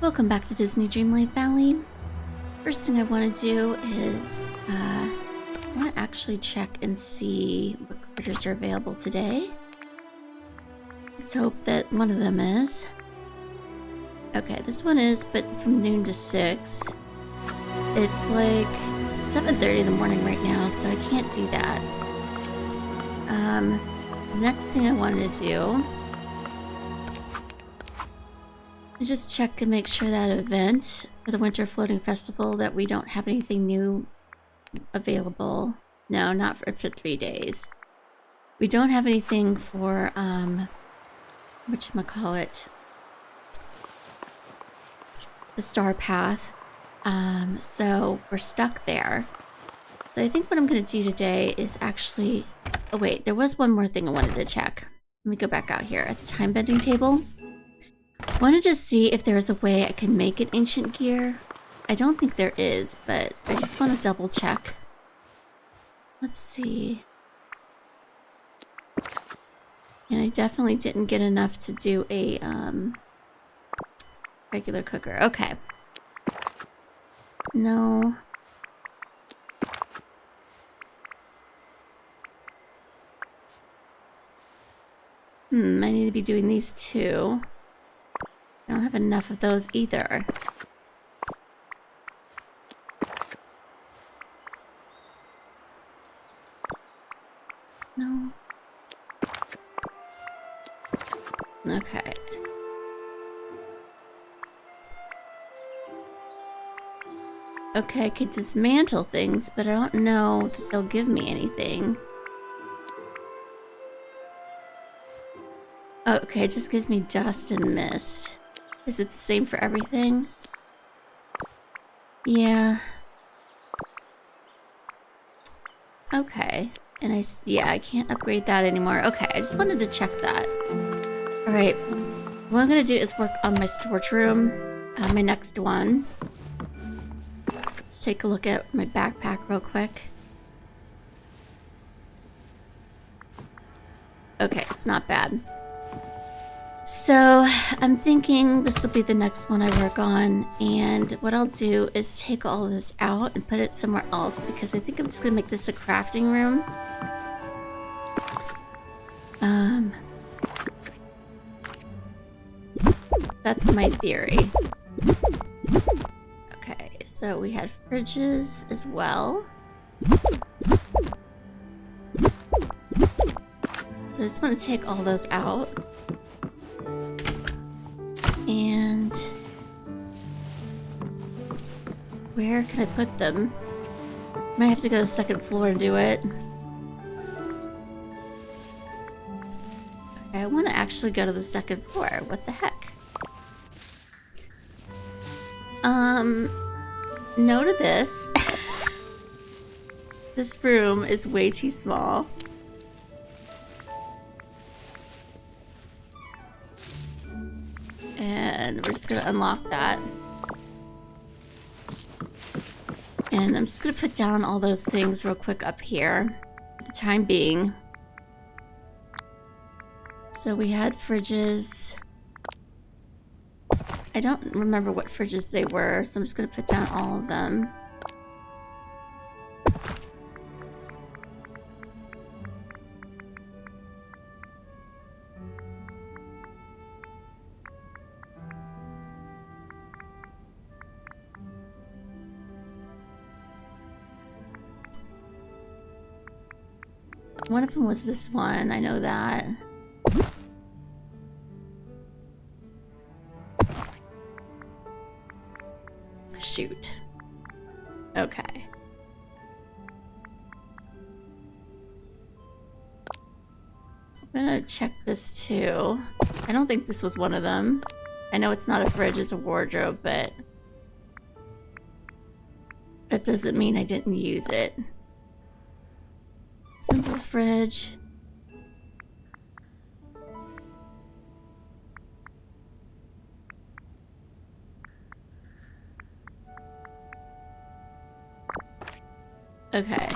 Welcome back to Disney Dreamlight Valley. First thing I want to do is I want to actually check and see what critters are available today. Let's hope that one of them is. Okay, this one is, but from noon to 6. It's like 7:30 in the morning right now, so I can't do that. Next thing I wanted to do is just check and make sure that event for the Winter Floating Festival, that we don't have anything new available. No, not for 3 days. We don't have anything for, whatchamacallit, the Star Path. So we're stuck there. So I think what I'm going to do today is actually... Oh wait, there was one more thing I wanted to check. Let me go back out here at the time bending table. Wanted to see if there was a way I can make an ancient gear. I don't think there is, but I just want to double check. Let's see. And I definitely didn't get enough to do a regular cooker. Okay. No. I need to be doing these two. I don't have enough of those either. No. Okay. Okay, I can dismantle things, but I don't know that they'll give me anything. Okay, it just gives me dust and mist. Is it the same for everything? Yeah. Okay. And I can't upgrade that anymore. Okay, I just wanted to check that. Alright. What I'm gonna do is work on my storage room. My next one. Let's take a look at my backpack real quick. Okay, it's not bad. So, I'm thinking this will be the next one I work on, and what I'll do is take all of this out and put it somewhere else, because I think I'm just gonna make this a crafting room. That's my theory. Okay, so we had fridges as well. So I just want to take all those out. And where can I put them? Might have to go to the second floor and do it. Okay, I want to actually go to the second floor. What the heck? No to this. This room is way too small. And we're just gonna unlock that. And I'm just gonna put down all those things real quick up here for the time being. So we had fridges. I don't remember what fridges they were, so I'm just gonna put down all of them. One of them was this one, I know that. Shoot. Okay. I'm gonna check this too. I don't think this was one of them. I know it's not a fridge, it's a wardrobe, but that doesn't mean I didn't use it. Simple fridge. Okay.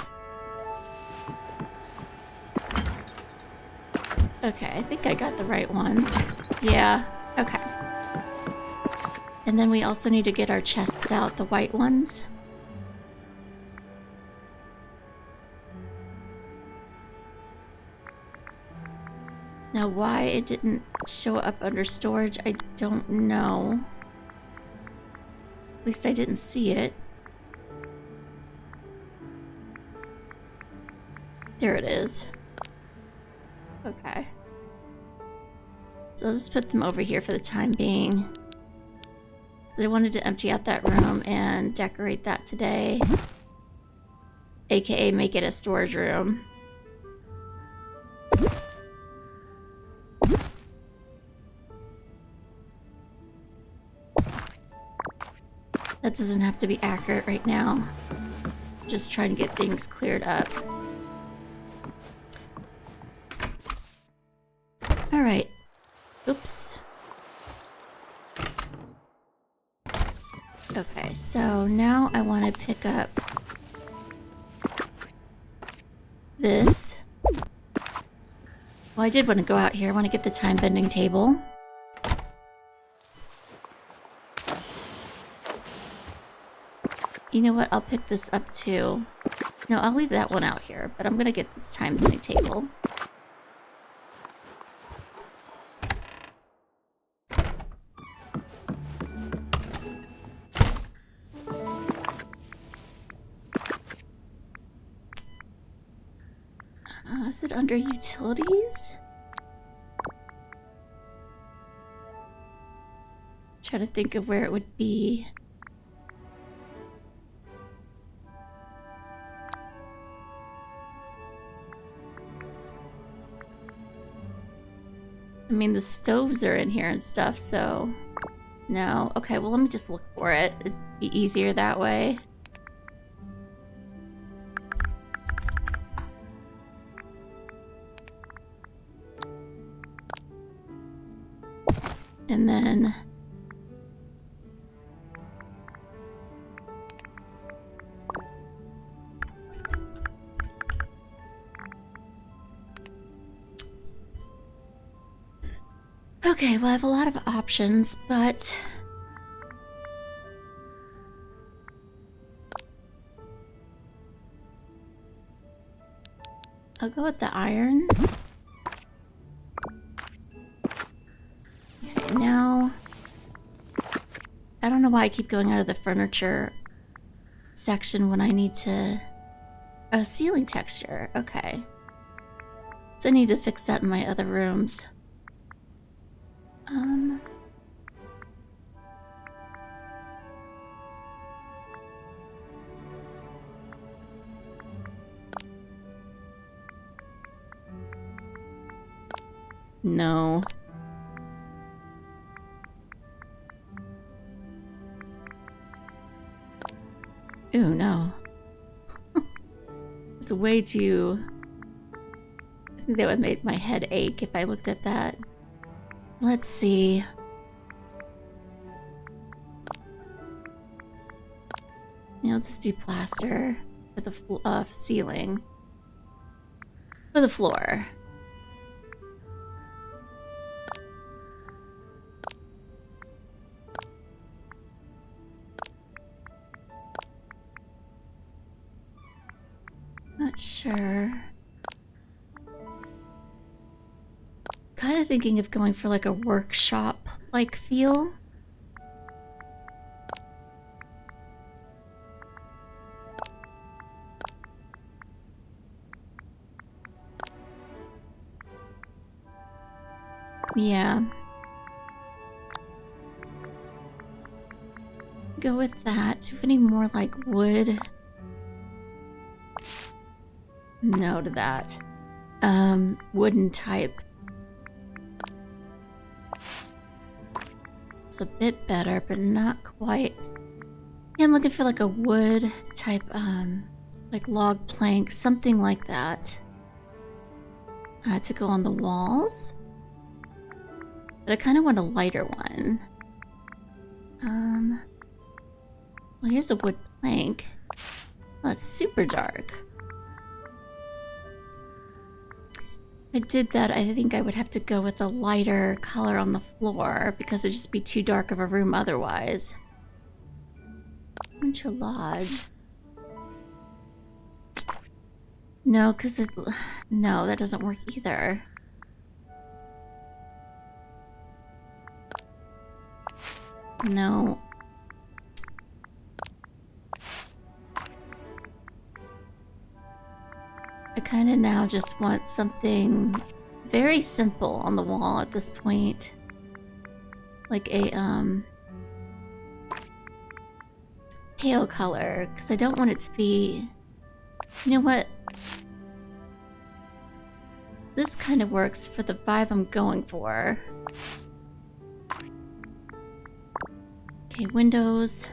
Okay, I think I got the right ones. Yeah, okay. And then we also need to get our chests out, the white ones. Now, why it didn't show up under storage, I don't know. At least I didn't see it. There it is. Okay. So I'll just put them over here for the time being. So I wanted to empty out that room and decorate that today. AKA make it a storage room. That doesn't have to be accurate right now. Just trying to get things cleared up. Alright. Oops. Okay, so now I want to pick up this. Well, I did want to go out here. I want to get the time bending table. You know what? I'll pick this up too. No, I'll leave that one out here, but I'm gonna get this time bending table. Is it under utilities? Trying to think of where it would be. I mean, the stoves are in here and stuff, so... No. Okay, well, let me just look for it. It'd be easier that way. And then... Okay, well, I have a lot of options, but... I'll go with the iron. Okay, now... I don't know why I keep going out of the furniture section when I need to... Oh, ceiling texture. Okay. So I need to fix that in my other rooms. No. Ooh, no. It's way too... I think that would make my head ache if I looked at that. Let's see. Yeah, I'll just do plaster for the ceiling. For the floor. Not sure. Kind of thinking of going for like a workshop-like feel. Yeah. Go with that. Do any more like wood? No to that. Wooden type. It's a bit better, but not quite. Yeah, I'm looking for like a wood type, like log plank, something like that. To go on the walls. But I kind of want a lighter one. Well, here's a wood plank. Oh, it's super dark. I did that, I think I would have to go with a lighter color on the floor because it'd just be too dark of a room otherwise. Winter Lodge. No, because it... No, that doesn't work either. No. I kind of now just want something very simple on the wall at this point. Like a, pale color, because I don't want it to be... You know what? This kind of works for the vibe I'm going for. Okay, windows.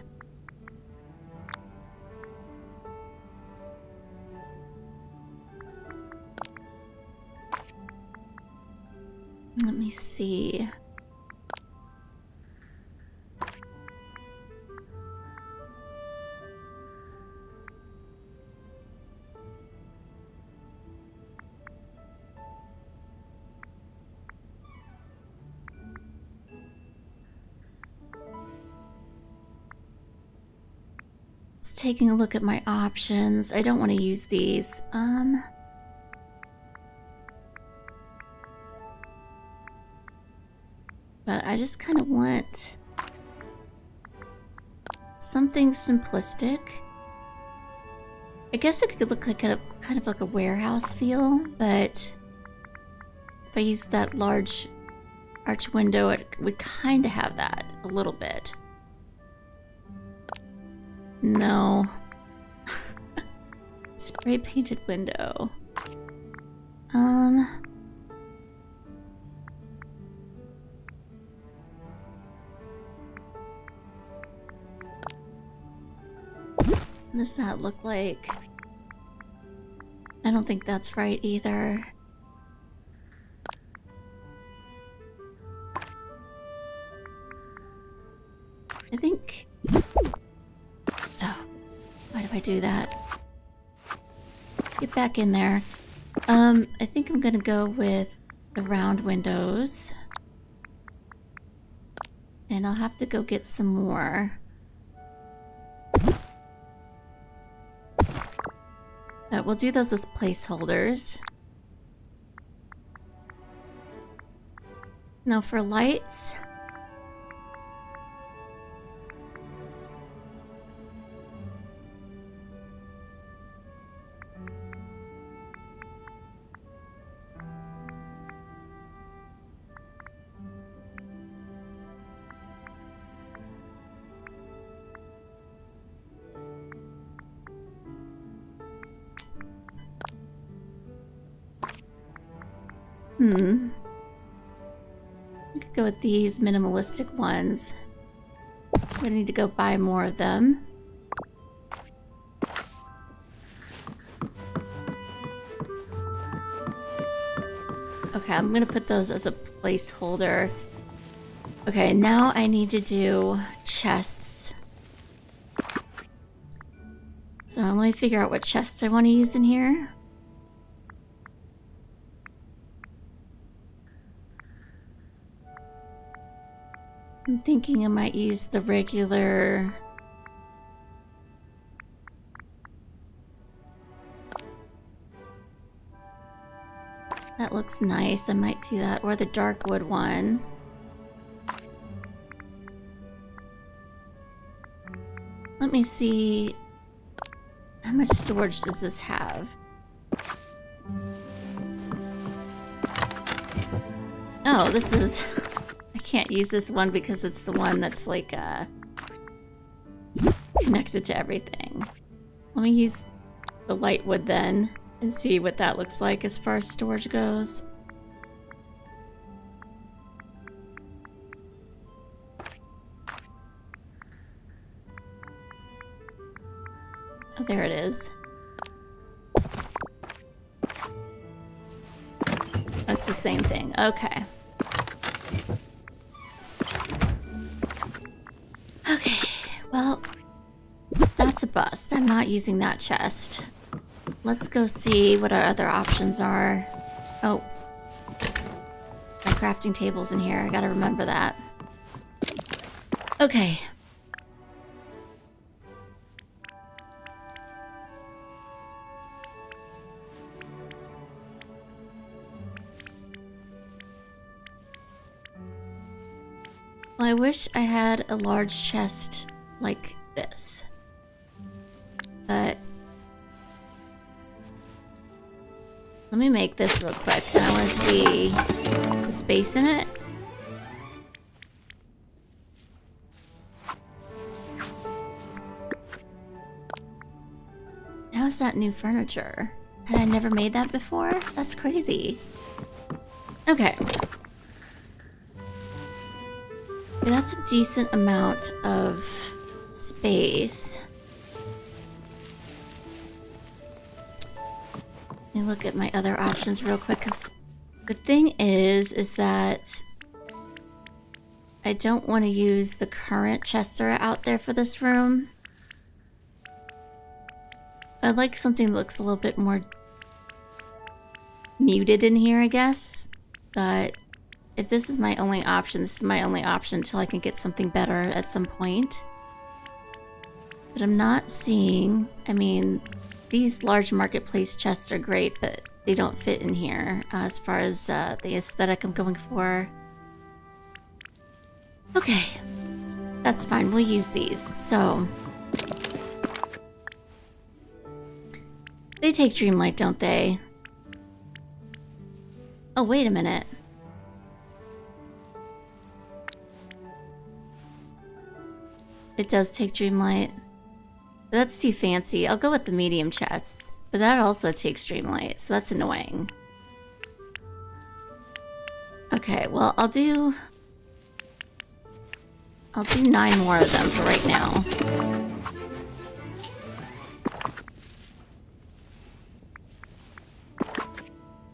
Let me see. Just taking a look at my options. I don't want to use these. But I just kind of want something simplistic. I guess it could look like a kind of like a warehouse feel, but if I use that large arch window, it would kind of have that a little bit. No. Spray painted window. What does that look like? I don't think that's right either. I think... Oh, why do I do that? Get back in there. I think I'm gonna go with the round windows. And I'll have to go get some more. But we'll do those as placeholders. Now for lights... I could go with these minimalistic ones. I'm gonna need to go buy more of them. Okay, I'm gonna put those as a placeholder. Okay, now I need to do chests. So let me figure out what chests I want to use in here. I'm thinking I might use the regular... That looks nice. I might do that. Or the dark wood one. Let me see... How much storage does this have? Oh, this is... I can't use this one because it's the one that's like connected to everything. Let me use the light wood then and see what that looks like as far as storage goes. Oh, there it is. That's the same thing. Okay. Okay, well, that's a bust. I'm not using that chest. Let's go see what our other options are. Oh, crafting tables in here. I gotta remember that. Okay. Well, I wish I had a large chest like this. But let me make this real quick, and I want to see the space in it. How's that new furniture? Had I never made that before? That's crazy. Okay. Okay, that's a decent amount of space. Let me look at my other options real quick, because the thing is that I don't want to use the current chests that are out there for this room. I'd like something that looks a little bit more muted in here, I guess. But if this is my only option, this is my only option until I can get something better at some point. But I'm not seeing... I mean, these large marketplace chests are great, but they don't fit in here as far as the aesthetic I'm going for. Okay. That's fine. We'll use these. So... they take Dreamlight, don't they? Oh, wait a minute. It does take Dreamlight. But that's too fancy. I'll go with the medium chests. But that also takes Dreamlight, so that's annoying. Okay, well, I'll do 9 more of them for right now.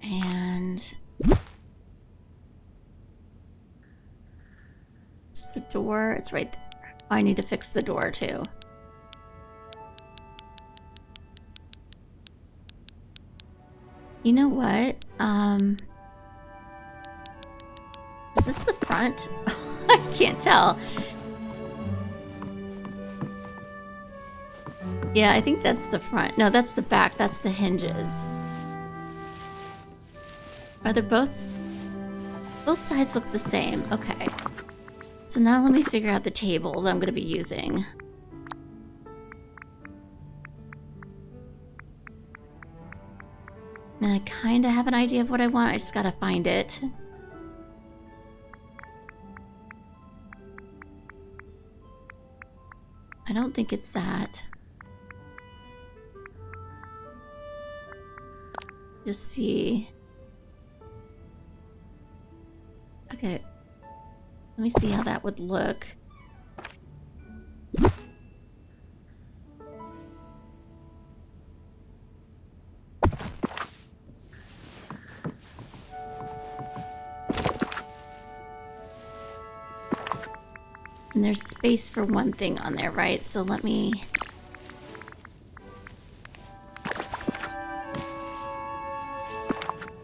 And it's the door. It's right there. Oh, I need to fix the door too. You know what? Is this the front? I can't tell. Yeah, I think that's the front. No, that's the back. That's the hinges. Are they both... both sides look the same. Okay. So now let me figure out the table that I'm going to be using. And I kind of have an idea of what I want. I just got to find it. I don't think it's that. Just see... okay, let me see how that would look. And there's space for one thing on there, right? So let me...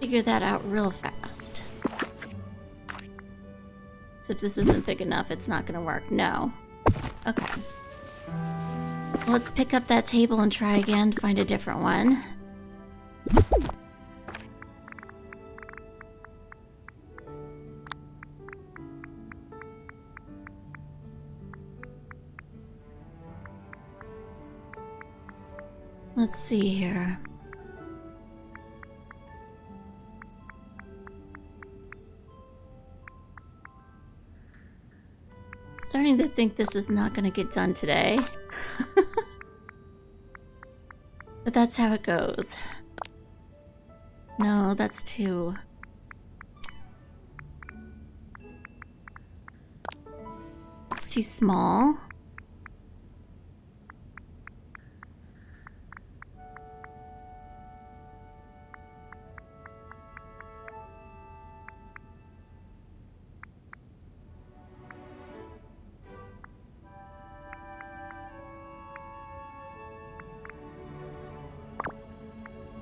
figure that out real fast. So if this isn't big enough, it's not gonna work. No. Okay. Well, let's pick up that table and try again to find a different one. Let's see here. Starting to think this is not gonna get done today. But that's how it goes. No, that's too... it's too small.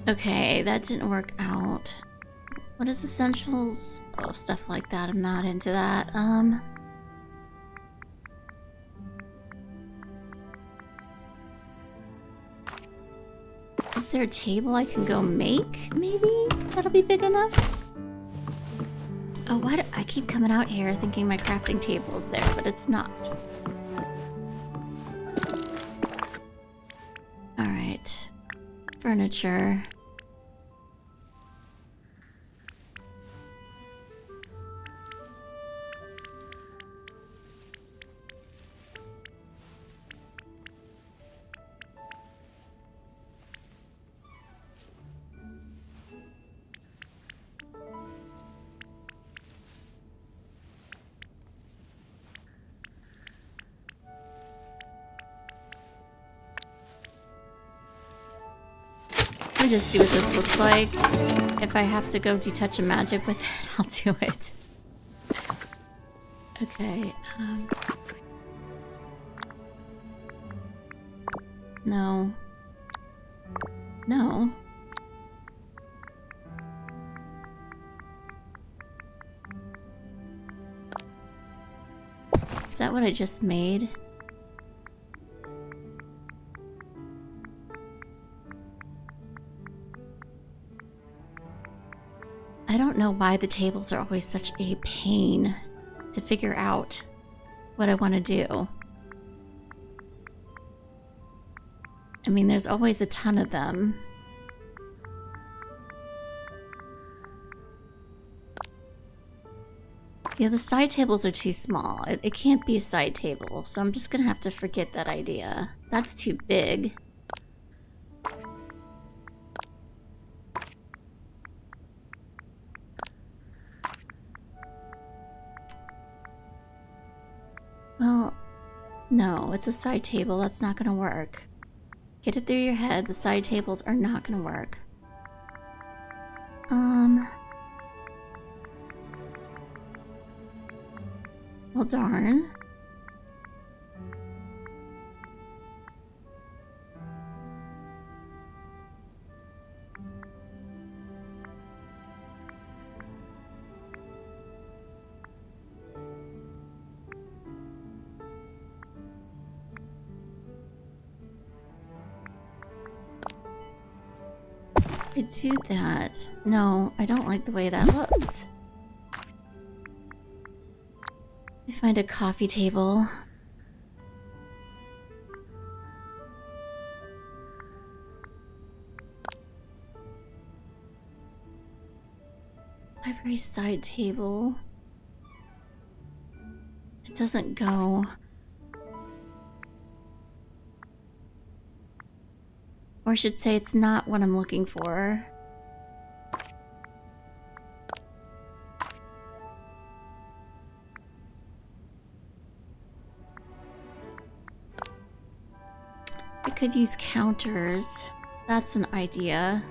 Okay, that didn't work out. What is essentials? Oh, stuff like that. I'm not into that. Is there a table I can go make? Maybe? That'll be big enough? Oh, why do I keep coming out here thinking my crafting table is there, but it's not. Alright. Furniture. Let me just see what this looks like. If I have to go detach a magic with it, I'll do it. Okay, no. No. Is that what I just made? I don't know why the tables are always such a pain to figure out what I want to do. I mean, there's always a ton of them. Yeah, the side tables are too small. It can't be a side table, so I'm just gonna have to forget that idea. That's too big. Well, no, it's a side table. That's not gonna work. Get it through your head. The side tables are not gonna work. Well, darn. I do that. No, I don't like the way that looks. Let me find a coffee table. Library side table. It doesn't go. Or I should say it's not what I'm looking for. I could use counters. That's an idea.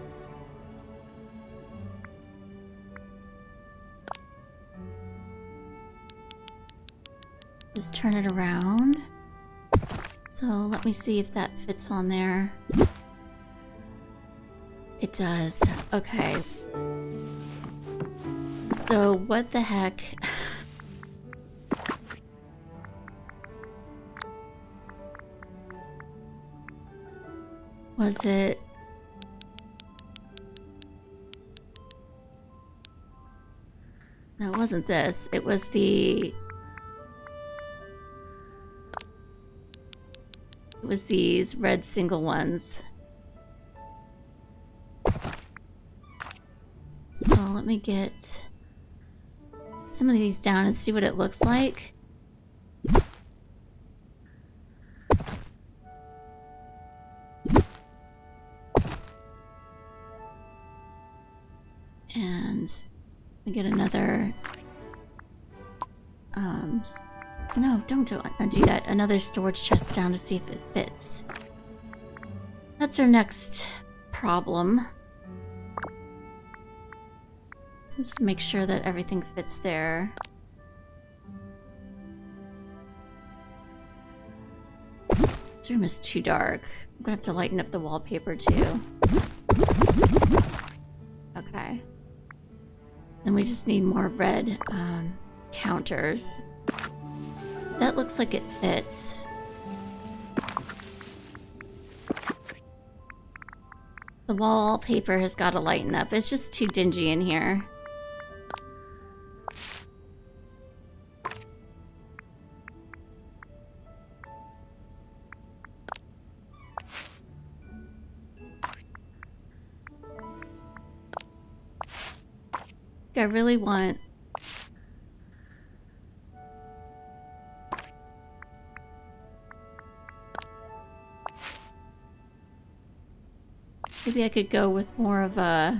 Just turn it around. So let me see if that fits on there. It does. Okay. So what the heck? Was it? No, it wasn't this. It was the... It was these red single ones. So let me get some of these down and see what it looks like. And let me get another... no, don't do that. Another storage chest down to see if it fits. That's our next problem. Just make sure that everything fits there. This room is too dark. I'm gonna have to lighten up the wallpaper too. Okay. we just need more red counters. That looks like it fits. The wallpaper has got to lighten up. It's just too dingy in here. I really want... Maybe I could go with more of a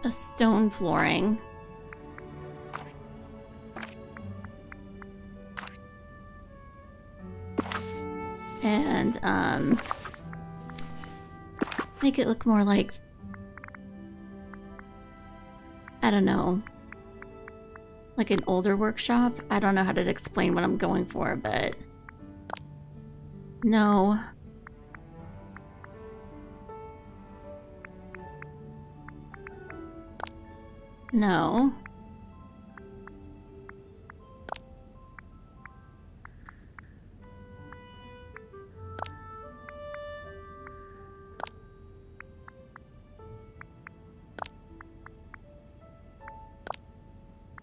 stone flooring. And make it look more like, I don't know, like an older workshop. I don't know how to explain what I'm going for, but no. No.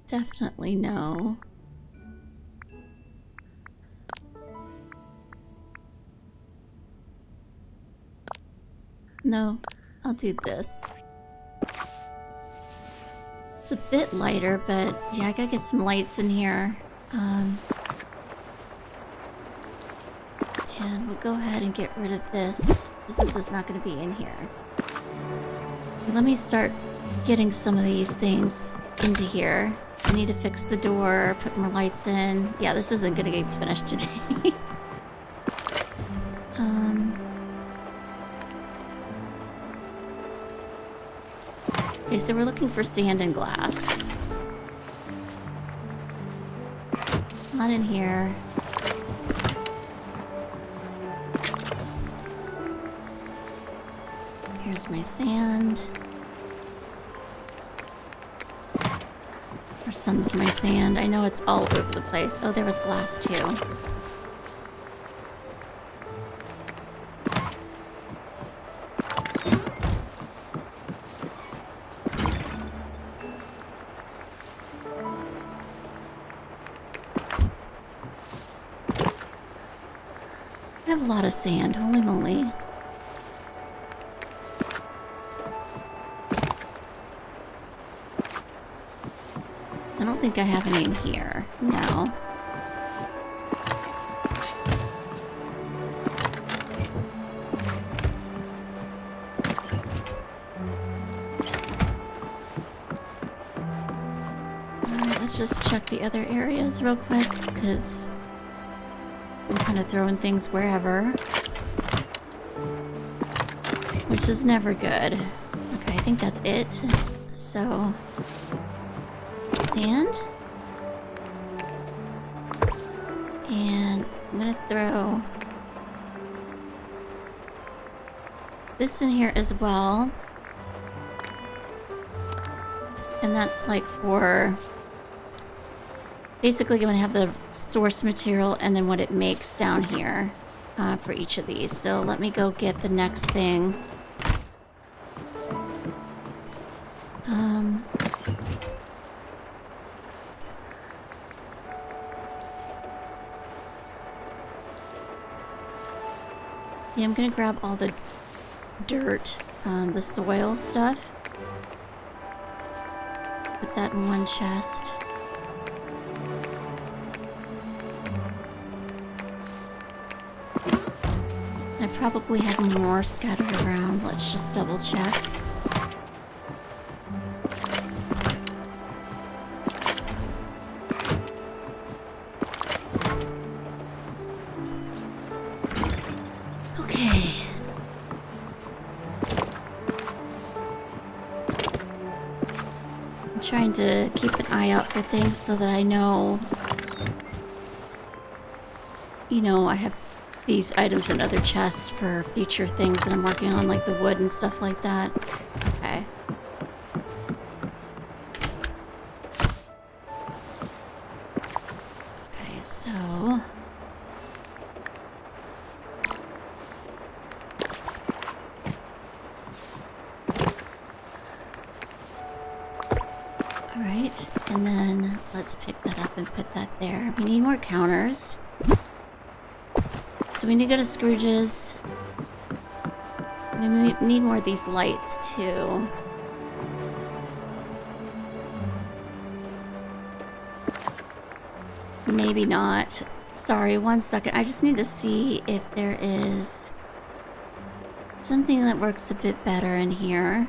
Definitely no. No, I'll do this. It's a bit lighter, but yeah, I gotta get some lights in here. And we'll go ahead and get rid of this, because this is not gonna be in here. Let me start getting some of these things into here. I need to fix the door, put more lights in. Yeah, this isn't gonna get finished today. Okay, so we're looking for sand and glass. Not in here. Here's my sand. Or some of my sand. I know it's all over the place. Oh, there was glass too. I have a lot of sand. Holy moly. I don't think I have any in here. No. Alright, let's just check the other areas real quick, because I'm kind of throwing things wherever. Which is never good. Okay, I think that's it. So... sand. And I'm gonna throw this in here as well. And that's like for... basically I'm gonna have the source material and then what it makes down here for each of these. So let me go get the next thing. Yeah, I'm gonna grab all the dirt, the soil stuff. Put that in one chest. I probably have more scattered around. Let's just double check. Okay. I'm trying to keep an eye out for things so that I know, you know, I have these items in other chests for future things that I'm working on, like the wood and stuff like that. Okay. Alright, and then let's pick that up and put that there. We need more counters. So we need to go to Scrooge's. We need more of these lights too. Maybe not. Sorry, 1 second. I just need to see if there is something that works a bit better in here.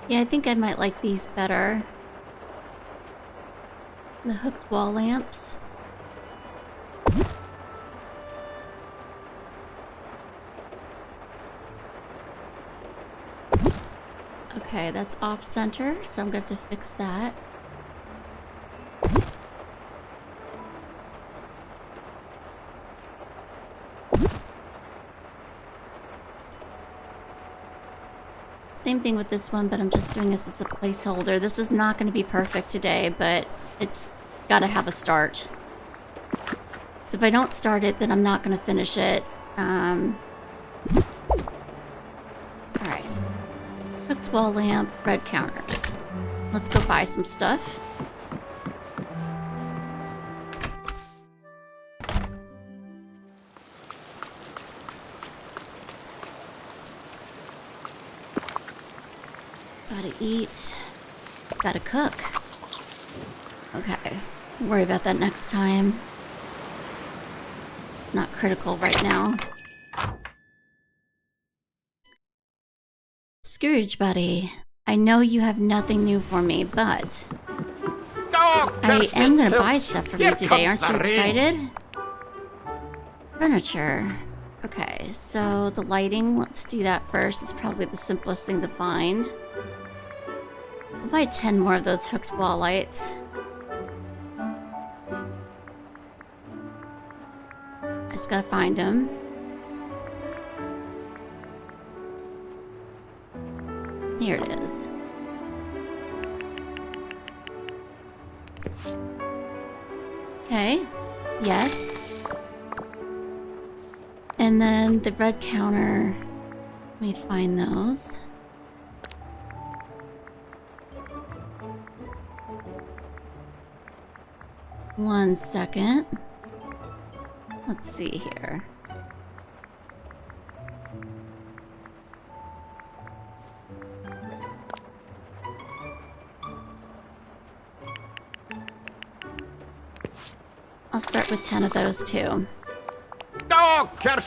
Yeah, I think I might like these better. The hooked wall lamps. Okay, that's off center, so I'm gonna have to fix that. Same thing with this one, but I'm just doing this as a placeholder. This is not going to be perfect today, but it's got to have a start. So if I don't start it, then I'm not going to finish it. Alright. Hooked wall lamp, red counters. Let's go buy some stuff. Gotta eat. Gotta cook. Okay. Don't worry about that next time. It's not critical right now. Scrooge, buddy. I know you have nothing new for me, but I am gonna buy stuff from you today. Aren't you excited? Furniture. Okay, so the lighting, let's do that first. It's probably the simplest thing to find. I'll buy 10 more of those hooked wall lights. I just gotta find them. Here it is. Okay. Yes. And then the red counter. Let me find those. One second. Let's see here. I'll start with 10 of those too.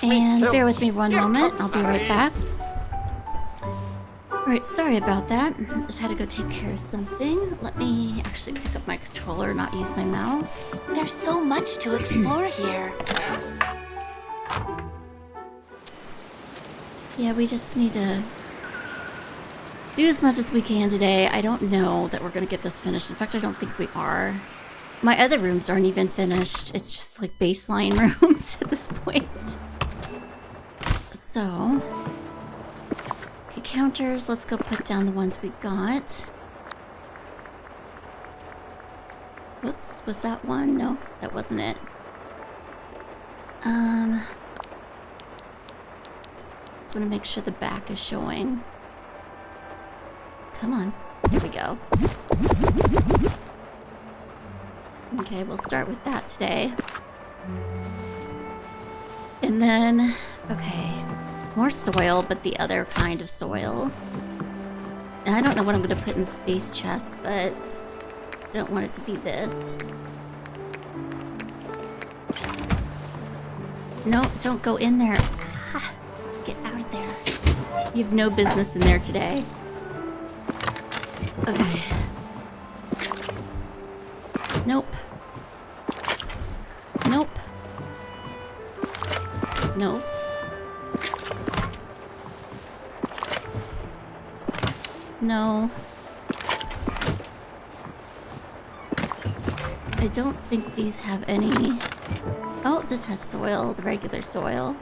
And bear with me one moment. I'll be right back. Alright, sorry about that. Just had to go take care of something. Let me actually pick up my controller, not use my mouse. There's so much to explore here. Yeah, we just need to do as much as we can today. I don't know that we're going to get this finished. In fact, I don't think we are. My other rooms aren't even finished. It's just like baseline rooms at this point. So, okay, counters. Let's go put down the ones we got. Whoops, was that one? No, that wasn't it. Just want to make sure the back is showing. Come on. Here we go. Okay, we'll start with that today. And then, okay, more soil, but the other kind of soil. And I don't know what I'm going to put in space chest, but I don't want it to be this. No, don't go in there. Ah, get out of there. You have no business in there today. Okay. Nope. Nope. Nope. No. I don't think these have any... Oh, this has soil, the regular soil.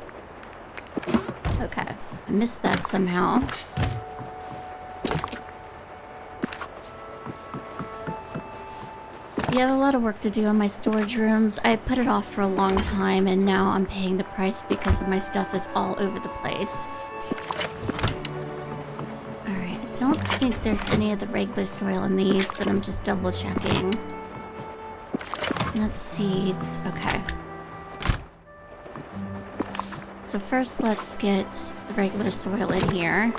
Okay, I missed that somehow. We have a lot of work to do on my storage rooms. I put it off for a long time and now I'm paying the price because my stuff is all over the place. Alright, I don't think there's any of the regular soil in these, but I'm just double checking. That's seeds. Okay. So first let's get the regular soil in here.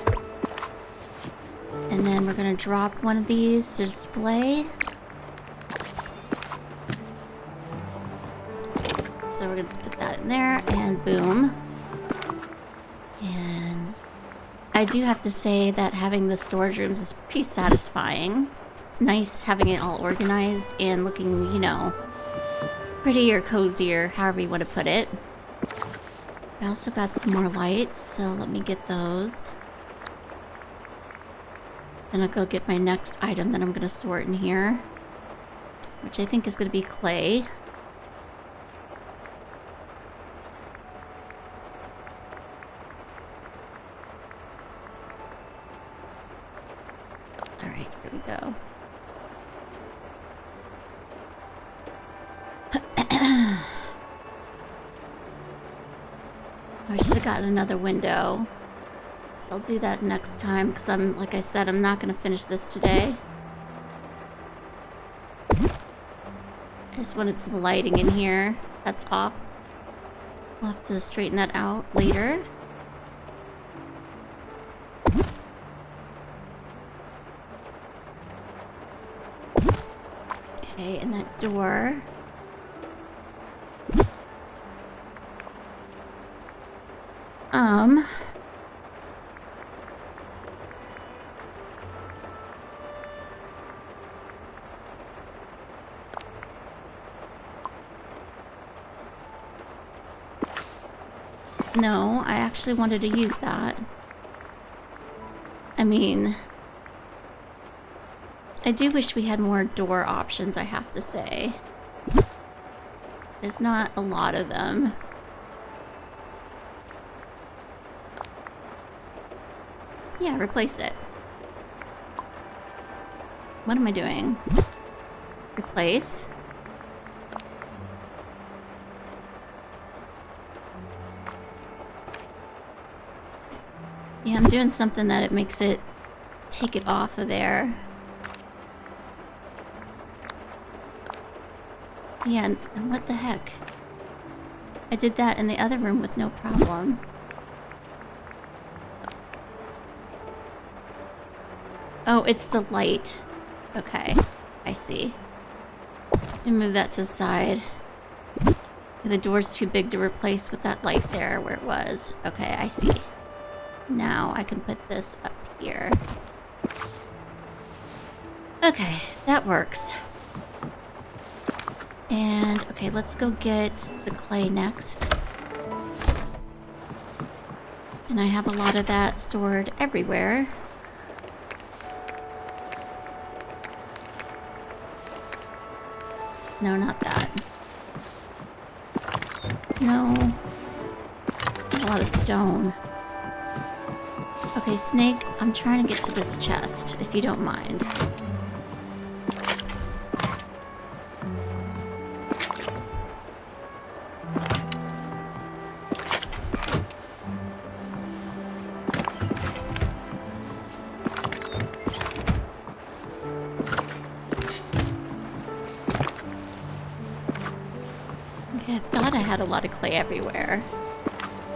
And then we're gonna drop one of these to display. So we're gonna just put that in there, and boom. And I do have to say that having the storage rooms is pretty satisfying. It's nice having it all organized and looking, you know, pretty or cozy or however you want to put it. I also got some more lights, so let me get those. Then I'll go get my next item that I'm gonna sort in here, which I think is gonna be clay. Alright, here we go. I should have gotten another window. I'll do that next time because like I said, I'm not going to finish this today. I just wanted some lighting in here. That's off. I'll have to straighten that out later. Okay, and that door. No, I actually wanted to use that. I mean, I do wish we had more door options, I have to say. There's not a lot of them. Yeah, replace it. What am I doing? Replace? Yeah, I'm doing something that it makes it take it off of there. Yeah, and what the heck? I did that in the other room with no problem. Oh, it's the light. Okay, I see. And move that to the side. The door's too big to replace with that light there where it was. Okay, I see. Now I can put this up here. Okay, that works. And, okay, let's go get the clay next. And I have a lot of that stored everywhere. No, not that. No. A lot of stone. Okay, Snake, I'm trying to get to this chest, if you don't mind. Okay, I thought I had a lot of clay everywhere.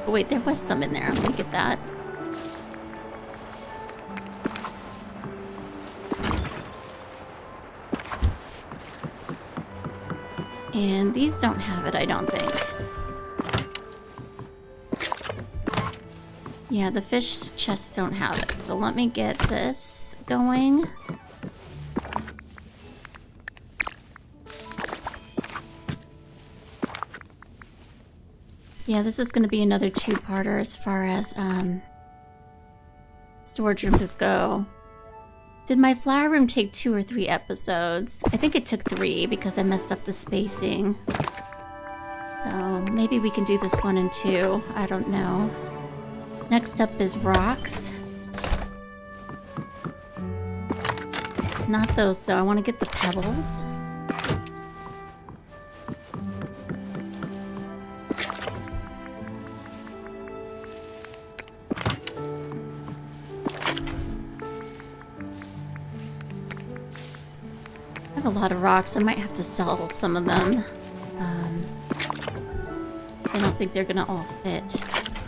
Oh wait, there was some in there. Let me get that. And these don't have it, I don't think. Yeah, the fish chests don't have it. So let me get this going. Yeah, this is going to be another two-parter as far as storage rooms go. Did my flower room take 2 or 3 episodes? I think it took 3 because I messed up the spacing. So maybe we can do this 1 and 2. I don't know. Next up is rocks. Not those though. I want to get the pebbles. I have a lot of rocks. I might have to sell some of them. I don't think they're gonna all fit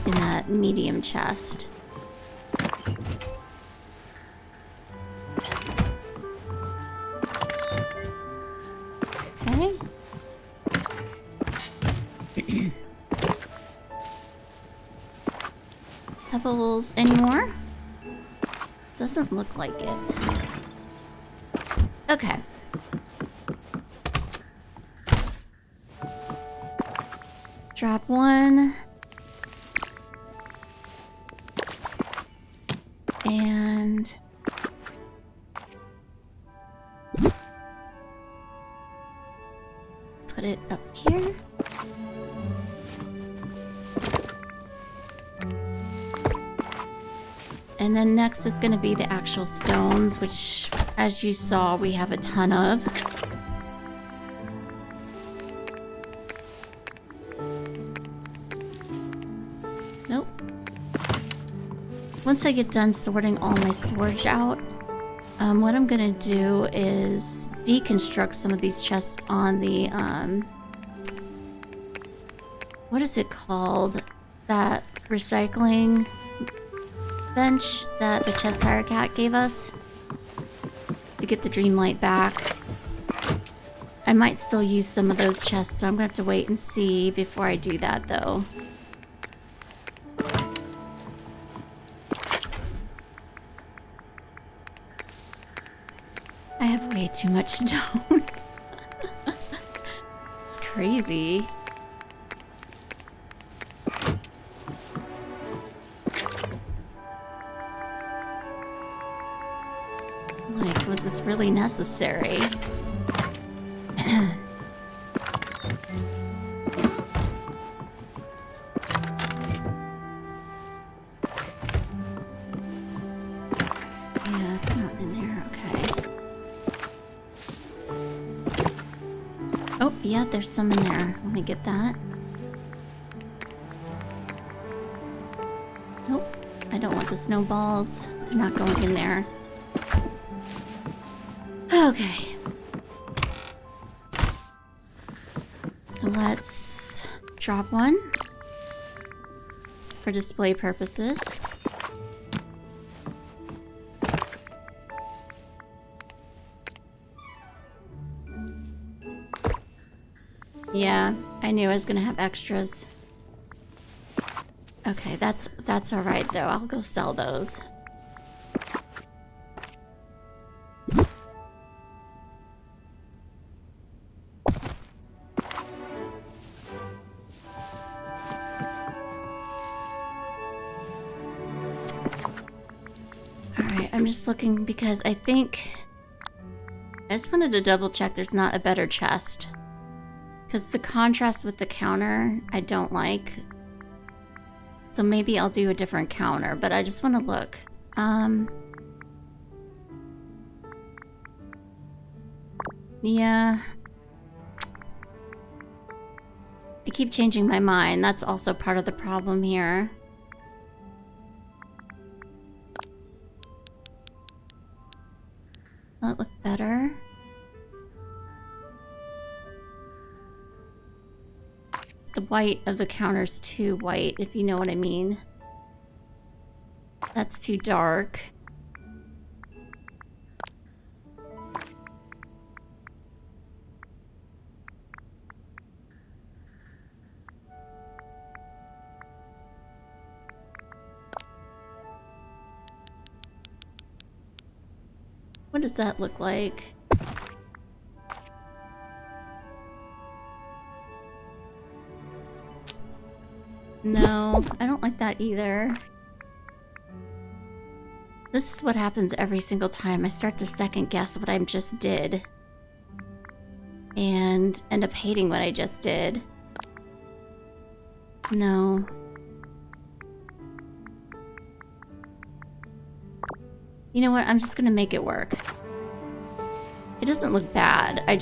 in that medium chest. Okay. Pebbles anymore? Doesn't look like it. Okay. Drop 1. And put it up here. And then next is going to be the actual stones, which, as you saw, we have a ton of. Nope. Once I get done sorting all my storage out, what I'm going to do is deconstruct some of these chests on the, what is it called? That recycling bench that the chest hire cat gave us to get the Dreamlight back. I might still use some of those chests, so I'm gonna have to wait and see before I do that though. I have way too much stone. It's crazy. Like, was this really necessary? Yeah, it's not in there. Okay. Oh, yeah, there's some in there. Let me get that. Nope. I don't want the snowballs. They're not going in there. Okay. Let's drop 1 for display purposes. Yeah, I knew I was gonna have extras. Okay, that's all right though. I'll go sell those. I'm just looking because I just wanted to double check there's not a better chest. Because the contrast with the counter, I don't like. So maybe I'll do a different counter, but I just want to look. Yeah. I keep changing my mind. That's also part of the problem here. That look better. The white of the counter's too white, if you know what I mean. That's too dark. What does that look like? No, I don't like that either. This is what happens every single time. I start to second guess what I just did. And end up hating what I just did. No. You know what? I'm just gonna make it work. It doesn't look bad. I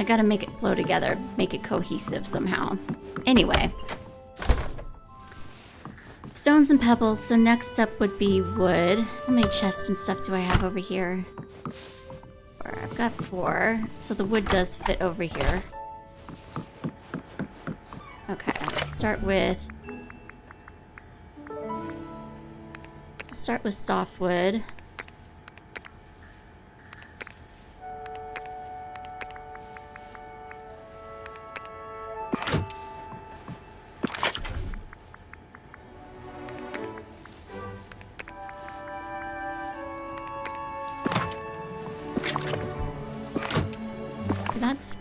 gotta make it flow together, make it cohesive somehow. Anyway. Stones and pebbles, so next up would be wood. How many chests and stuff do I have over here? 4. I've got 4, so the wood does fit over here. Okay, let's start with softwood. That's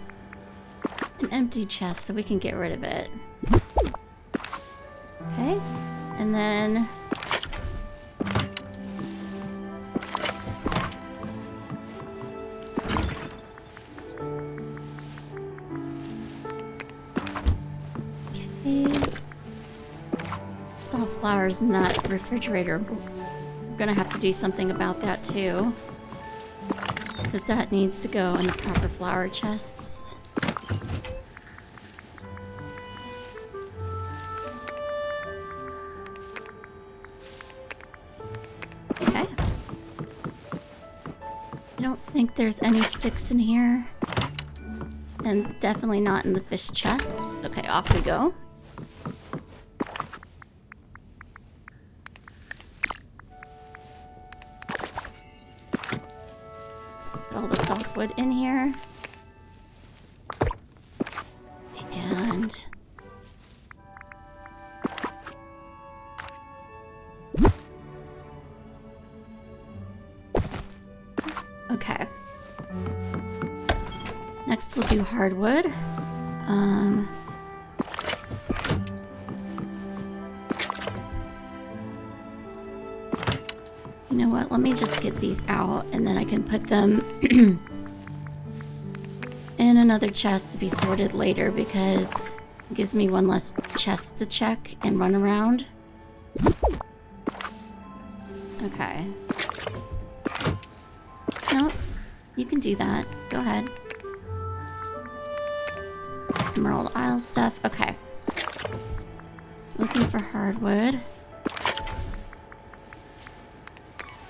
an empty chest, so we can get rid of it. Okay, and then saw flowers in that refrigerator. We're gonna have to do something about that too, because that needs to go in the proper flower chests. Okay. I don't think there's any sticks in here. And definitely not in the fish chests. Okay, off we go. Let's put all the softwood in here. And okay. Next we'll do hardwood. You know what? Let me just get these out and then I can put them in another chest to be sorted later because it gives me one less chest to check and run around. Okay. Nope. You can do that. Go ahead. Emerald Isle stuff. Okay. Looking for hardwood.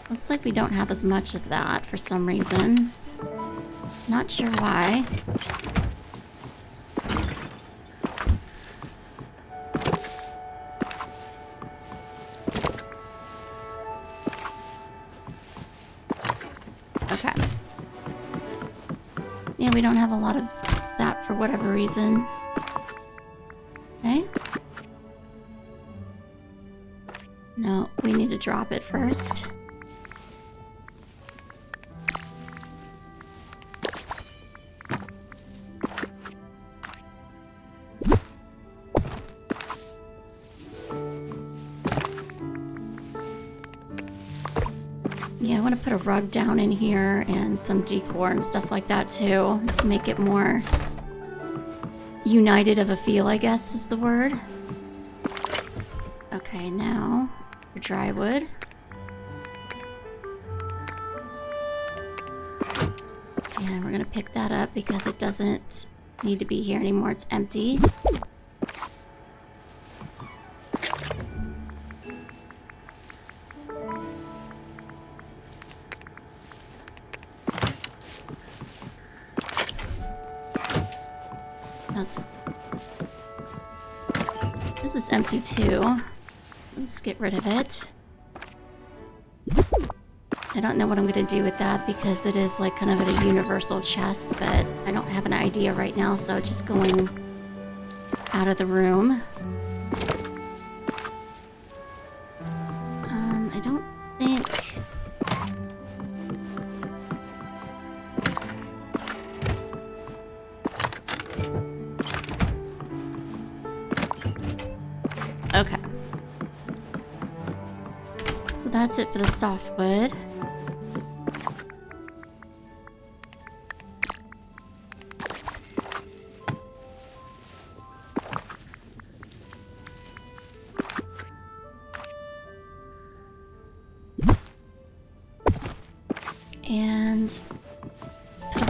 Looks like we don't have as much of that for some reason. Not sure why. Okay. Yeah, we don't have a lot of that for whatever reason. Okay. No, we need to drop it first. Yeah, I want to put a rug down in here and some decor and stuff like that too, to make it more united of a feel, I guess is the word. Okay, now for dry wood. And we're gonna pick that up because it doesn't need to be here anymore, it's empty. This is empty too. Let's get rid of it. I don't know what I'm gonna do with that because it is like kind of a universal chest, but I don't have an idea right now, so it's just going out of the room. I don't think... Okay. So that's it for the softwood.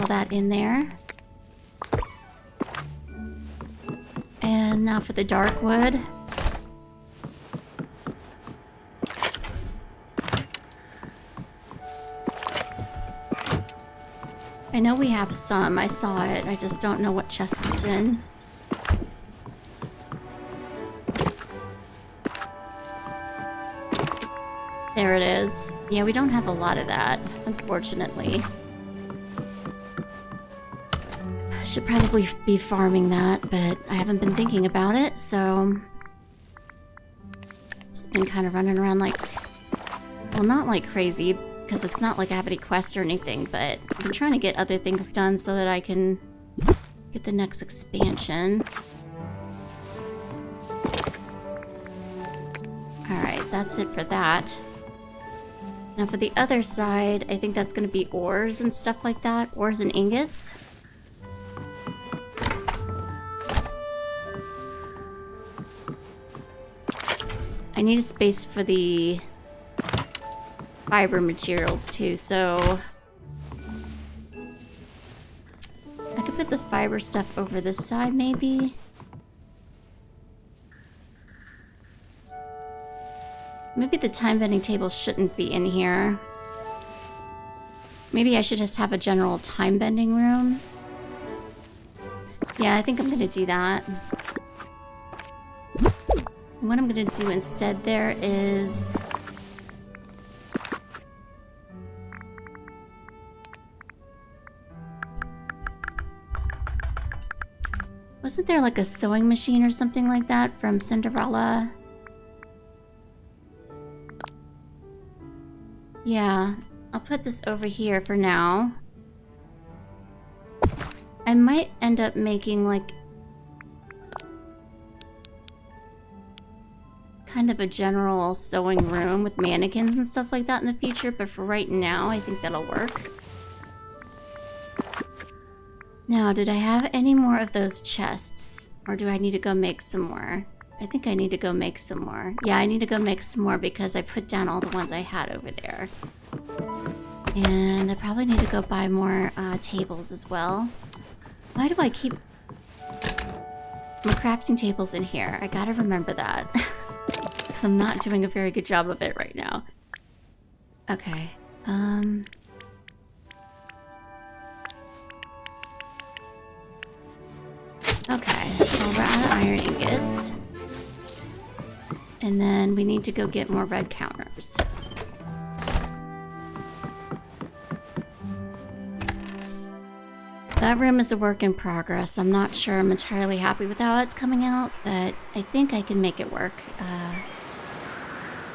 that in there. And now for the dark wood. I know we have some. I saw it. I just don't know what chest it's in. There it is. Yeah, we don't have a lot of that, unfortunately. I should probably be farming that, but I haven't been thinking about it, so... Just been kind of running around like... Well, not like crazy, because it's not like I have any quests or anything, but I've been trying to get other things done so that I can get the next expansion. Alright, that's it for that. Now for the other side, I think that's going to be ores and stuff like that. Ores and ingots. I need a space for the fiber materials too, so... I could put the fiber stuff over this side maybe. Maybe the time bending table shouldn't be in here. Maybe I should just have a general time bending room. Yeah, I think I'm gonna do that. And what I'm gonna do instead there is... Wasn't there like a sewing machine or something like that from Cinderella? Yeah, I'll put this over here for now. I might end up making like kind of a general sewing room with mannequins and stuff like that in the future, but for right now I think that'll work. Now, did I have any more of those chests? Or do I need to go make some more? I think I need to go make some more. Yeah, I need to go make some more because I put down all the ones I had over there. And I probably need to go buy more tables as well. Why do I keep my crafting tables in here? I gotta remember that. Because I'm not doing a very good job of it right now. Okay. Okay, so we're out of iron ingots. And then we need to go get more red counters. That room is a work in progress. I'm not sure I'm entirely happy with how it's coming out, but I think I can make it work.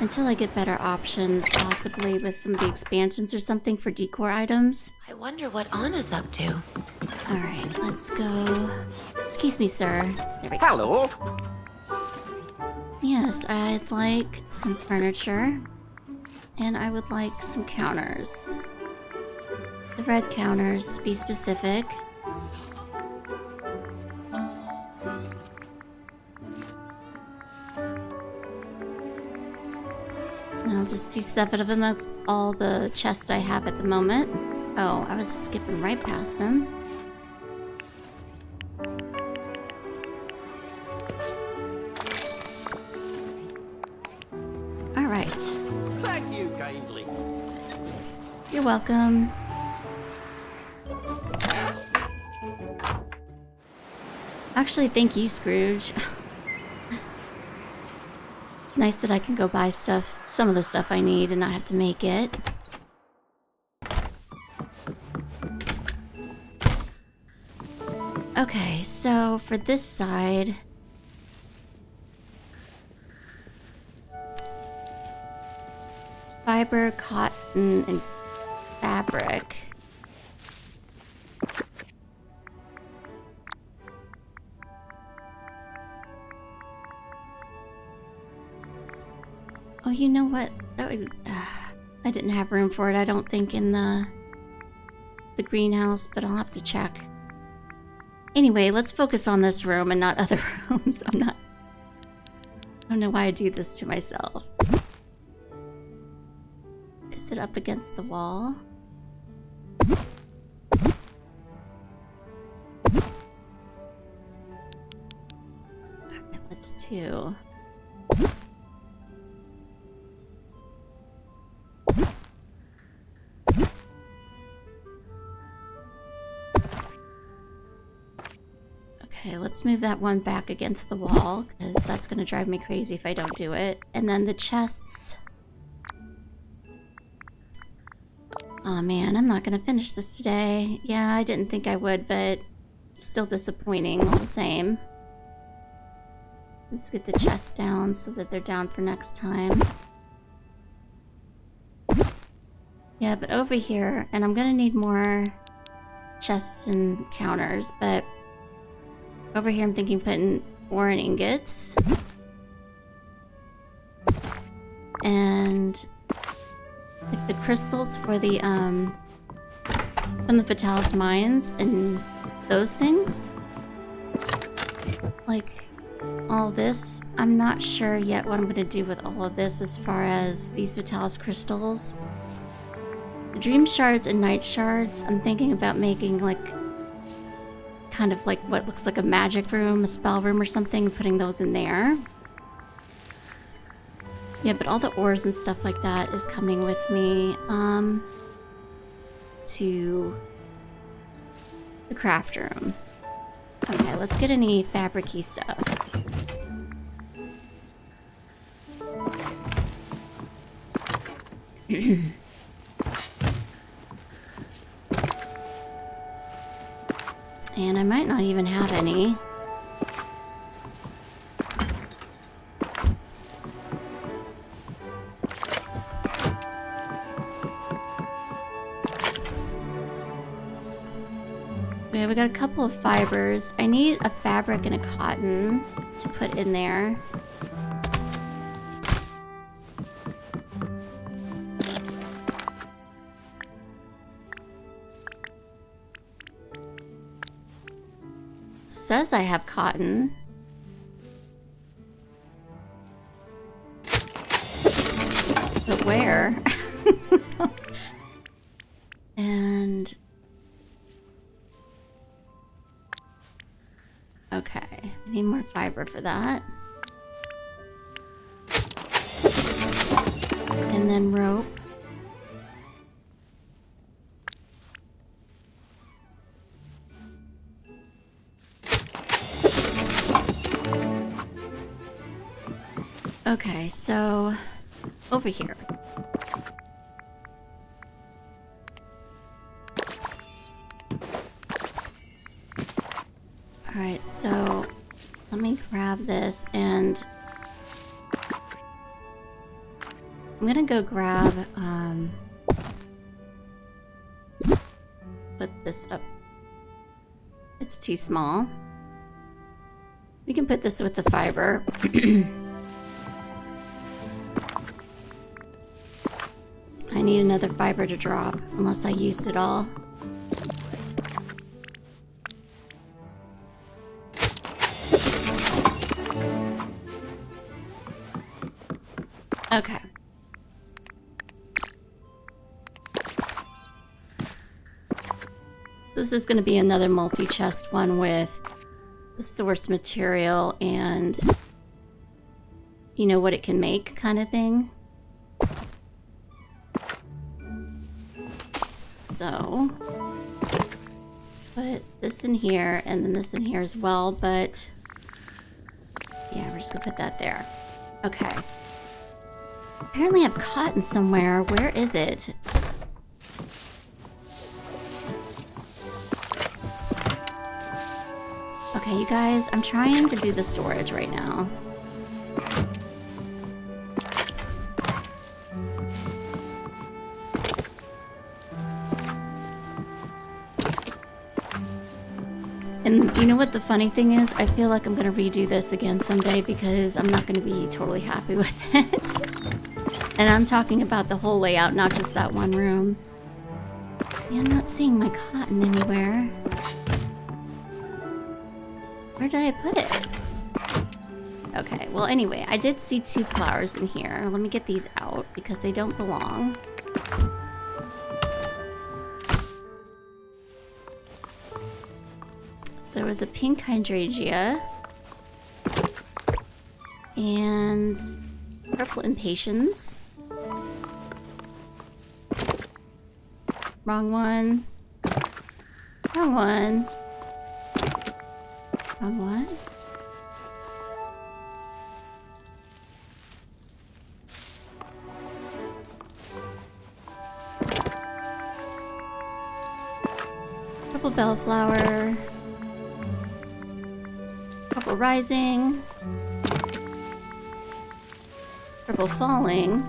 Until I get better options, possibly with some of the expansions or something for decor items. I wonder what Anna's up to. Alright, let's go. Excuse me, sir. There we go. Hello. Yes, I'd like some furniture. And I would like some counters. The red counters, to be specific. And I'll just do 7 of them. That's all the chests I have at the moment. Oh, I was skipping right past them. Alright. Thank you kindly. You're welcome. Actually, thank you, Scrooge. It's nice that I can go buy stuff, some of the stuff I need, and not have to make it. Okay, so for this side... Fiber, cotton, and fabric. Oh, you know what? That would, I didn't have room for it, I don't think, in the greenhouse, but I'll have to check. Anyway, let's focus on this room and not other rooms. I don't know why I do this to myself. Is it up against the wall? That's 2. Okay, let's move that one back against the wall, because that's going to drive me crazy if I don't do it. And then the chests. Aw, man, I'm not going to finish this today. Yeah, I didn't think I would, but it's still disappointing all the same. Let's get the chests down so that they're down for next time. Yeah, but over here, and I'm going to need more chests and counters, but over here I'm thinking putting ore and ingots. And like the crystals for the from the Fatalis mines and those things. Like all this, I'm not sure yet what I'm gonna do with all of this as far as these Fatalis crystals. The dream shards and night shards, I'm thinking about making like kind of like what looks like a magic room, a spell room or something, putting those in there. Yeah, but all the ores and stuff like that is coming with me to the craft room. Okay, let's get any fabric-y stuff. And I might not even have any. Yeah, we got a couple of fibers. I need a fabric and a cotton to put in there. Says I have cotton. But where? And okay, I need more fiber for that. And then rope. Okay, so over here. Alright, so let me grab this and I'm gonna go grab put this up. It's too small. We can put this with the fiber. I need another fiber to drop, unless I used it all. Okay. This is going to be another multi-chest one with the source material and, you know, what it can make kind of thing. So, let's put this in here and then this in here as well, but yeah, we're just gonna put that there. Okay. Apparently I have cotton somewhere. Where is it? Okay, you guys, I'm trying to do the storage right now. And you know what the funny thing is? I feel like I'm going to redo this again someday because I'm not going to be totally happy with it. And I'm talking about the whole layout, not just that one room. Yeah, I'm not seeing my cotton anywhere. Where did I put it? Okay, well anyway, I did see 2 flowers in here. Let me get these out because they don't belong. So there was a pink hydrangea. and purple impatiens. Wrong one. Wrong one. Wrong one. Purple bellflower. Purple rising. Purple falling.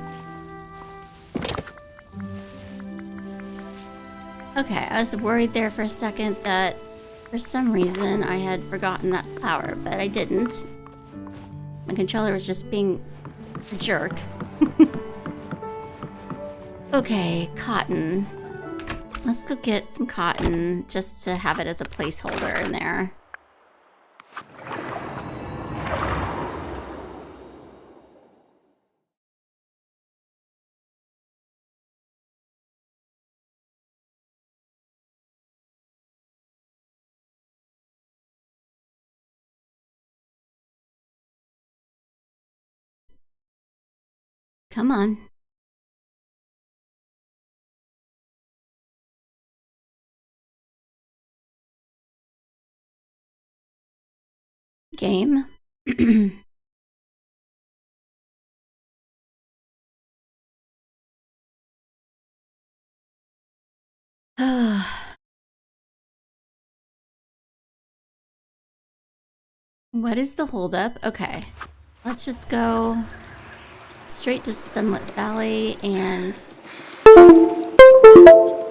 Okay, I was worried there for a second that for some reason I had forgotten that flower, but I didn't. My controller was just being a jerk. Okay, cotton. Let's go get some cotton just to have it as a placeholder in there. Come on. Game. What is the holdup? Okay. Let's just go straight to Sunlit Valley and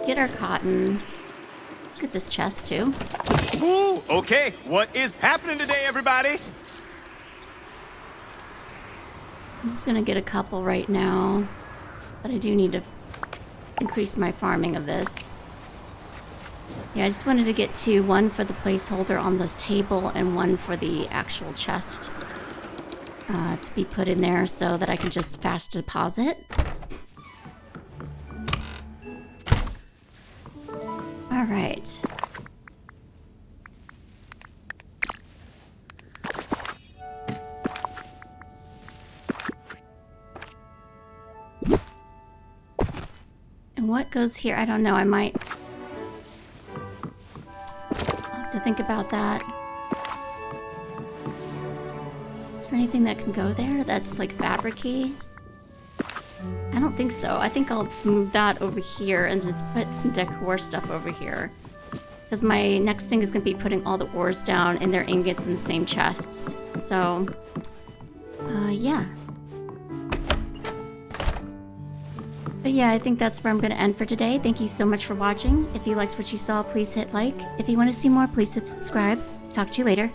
get our cotton. Let's get this chest too. Ooh, okay. What is happening today, everybody? I'm just gonna get a couple right now, but I do need to increase my farming of this. Yeah, I just wanted to get to one for the placeholder on this table and one for the actual chest to be put in there so that I can just fast deposit. All right. And what goes here? I don't know. I'll have to think about that. Is there anything that can go there that's like fabric-y? I don't think so. I think I'll move that over here and just put some decor stuff over here. Because my next thing is going to be putting all the ores down and their ingots in the same chests. So, yeah. But yeah, I think that's where I'm going to end for today. Thank you so much for watching. If you liked what you saw, please hit like. If you want to see more, please hit subscribe. Talk to you later.